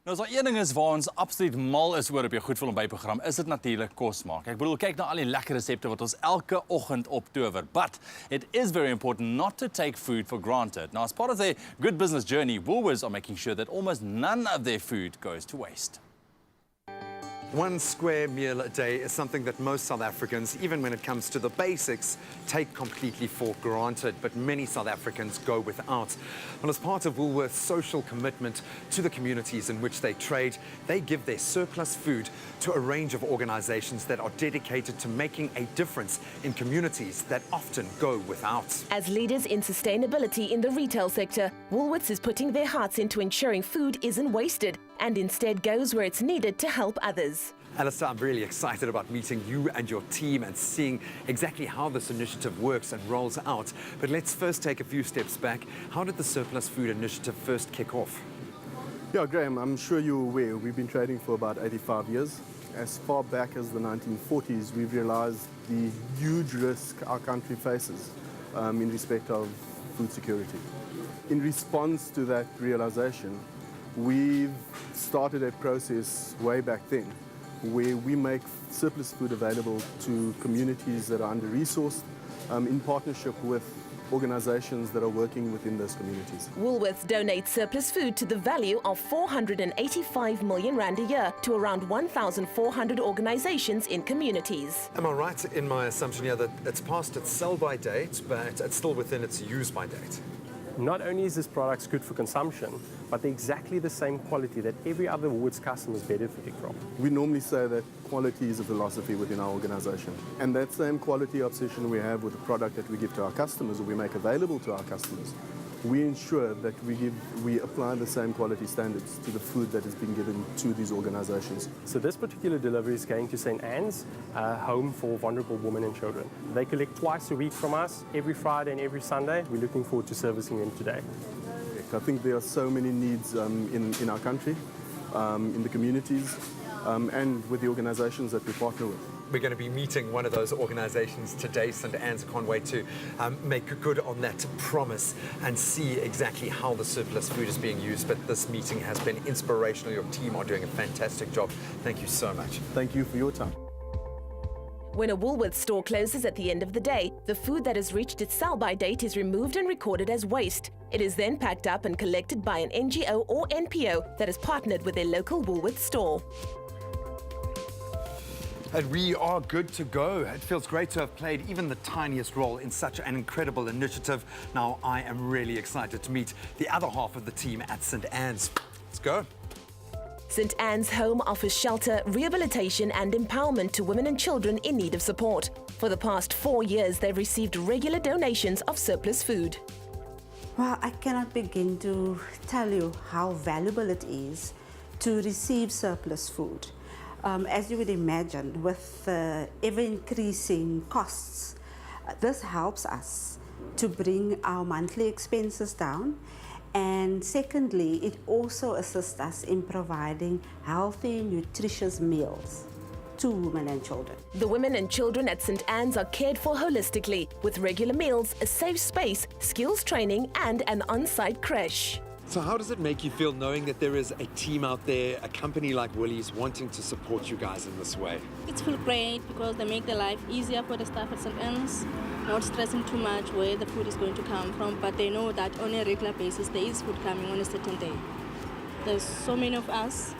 Nou, as daar een ding is waar ons absoluut mal is oor op jou Goed Voel en By-program, is dit natuurlik kos maak. Ek bedoel, kyk na al die lekker resepte wat ons elke oggend optower. But it is very important not to take food for granted. Now, as part of their good business journey, Woolworths are making sure that almost none of their food goes to waste. One square meal a day is something that most South Africans, even when it comes to the basics, take completely for granted, but many South Africans go without. Well, as part of Woolworth's social commitment to the communities in which they trade, they give their surplus food to a range of organizations that are dedicated to making a difference in communities that often go without. As leaders in sustainability in the retail sector, Woolworths is putting their hearts into ensuring food isn't wasted and instead goes where it's needed to help others. Alistair, I'm really excited about meeting you and your team and seeing exactly how this initiative works and rolls out. But let's first take a few steps back. How did the Surplus Food Initiative first kick off? Yeah, Graham, I'm sure you're aware we've been trading for about 85 years. As far back as the 1940s, we've realized the huge risk our country faces in respect of food security. In response to that realization, we've started a process way back then where we make surplus food available to communities that are under-resourced in partnership with organizations that are working within those communities. Woolworths donates surplus food to the value of 485 million rand a year to around 1,400 organizations in communities. Am I right in my assumption here that it's past its sell-by date, but it's still within its use-by date? Not only is this product good for consumption, but they're exactly the same quality that every other Woolworths customer is benefiting from. We normally say that quality is a philosophy within our organization. And that same quality obsession we have with the product that we give to our customers or we make available to our customers, we ensure that we apply the same quality standards to the food that is being given to these organizations. So this particular delivery is going to St. Anne's, home for vulnerable women and children. They collect twice a week from us, every Friday and every Sunday. We're looking forward to servicing them today. I think there are so many needs in our country, in the communities, and with the organizations that we partner with. We're going to be meeting one of those organizations today, St. Anne's. I can't wait to make good on that promise and see exactly how the surplus food is being used. But this meeting has been inspirational. Your team are doing a fantastic job. Thank you so much. Thank you for your time. When a Woolworths store closes at the end of the day, the food that has reached its sell-by date is removed and recorded as waste. It is then packed up and collected by an NGO or NPO that has partnered with their local Woolworths store. And we are good to go. It feels great to have played even the tiniest role in such an incredible initiative. Now, I am really excited to meet the other half of the team at St. Anne's. Let's go. St. Anne's Home offers shelter, rehabilitation and empowerment to women and children in need of support. For the past 4 years, they've received regular donations of surplus food. Well, I cannot begin to tell you how valuable it is to receive surplus food. As you would imagine, with ever-increasing costs, this helps us to bring our monthly expenses down. And secondly, it also assists us in providing healthy, nutritious meals to women and children. The women and children at St. Anne's are cared for holistically, with regular meals, a safe space, skills training and an on-site creche. So how does it make you feel knowing that there is a team out there, a company like Woolies, wanting to support you guys in this way? It feels great because they make their life easier for the staff at St. Anne's, not stressing too much where the food is going to come from, but they know that on a regular basis there is food coming on a certain day. There's so many of us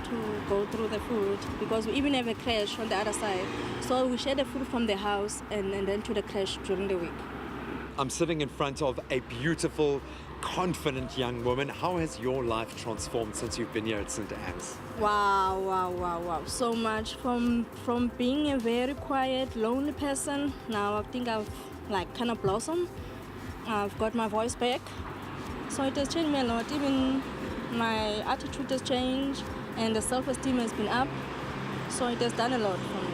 to go through the food because we even have a creche on the other side. So we share the food from the house and then to the creche during the week. I'm sitting in front of a beautiful, confident young woman. How has your life transformed since you've been here at St. Anne's? Wow. So much from being a very quiet, lonely person. Now I think I've kind of blossomed. I've got my voice back. So it has changed me a lot. Even my attitude has changed and the self-esteem has been up. So it has done a lot for me.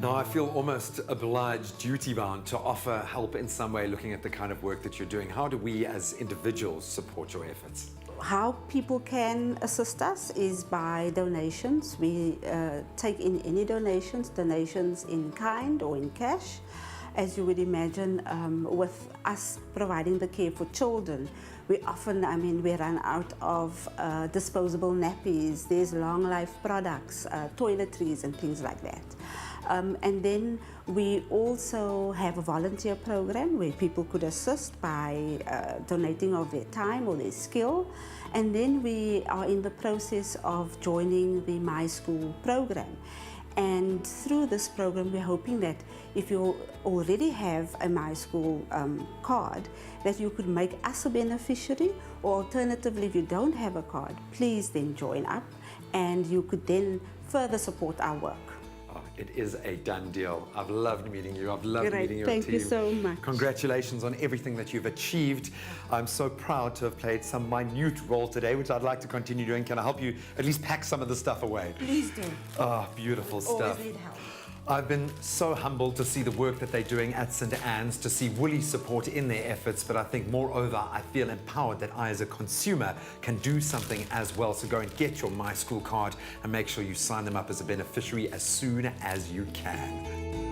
Now, I feel almost obliged, duty-bound, to offer help in some way, looking at the kind of work that you're doing. How do we as individuals support your efforts? How people can assist us is by donations. We take in any donations in kind or in cash. as you would imagine, with us providing the care for children, we often, we run out of disposable nappies, there's long life products, toiletries and things like that. And then we also have a volunteer program where people could assist by donating of their time or their skill. And then we are in the process of joining the My School program. And through this program, we're hoping that if you already have a My School card, that you could make us a beneficiary, or alternatively, if you don't have a card, please then join up and you could then further support our work. Oh, it is a done deal. I've loved meeting you. I've loved Great. meeting your Thank team. you so much. Congratulations on everything that you've achieved. I'm so proud to have played some minute role today, which I'd like to continue doing. Can I help you at least pack some of the stuff away? Please do. Oh, beautiful stuff. Always need help. I've been so humbled to see the work that they're doing at St. Anne's, to see Woolies support in their efforts, but I think moreover, I feel empowered that I as a consumer can do something as well. So go and get your My School card and make sure you sign them up as a beneficiary as soon as you can.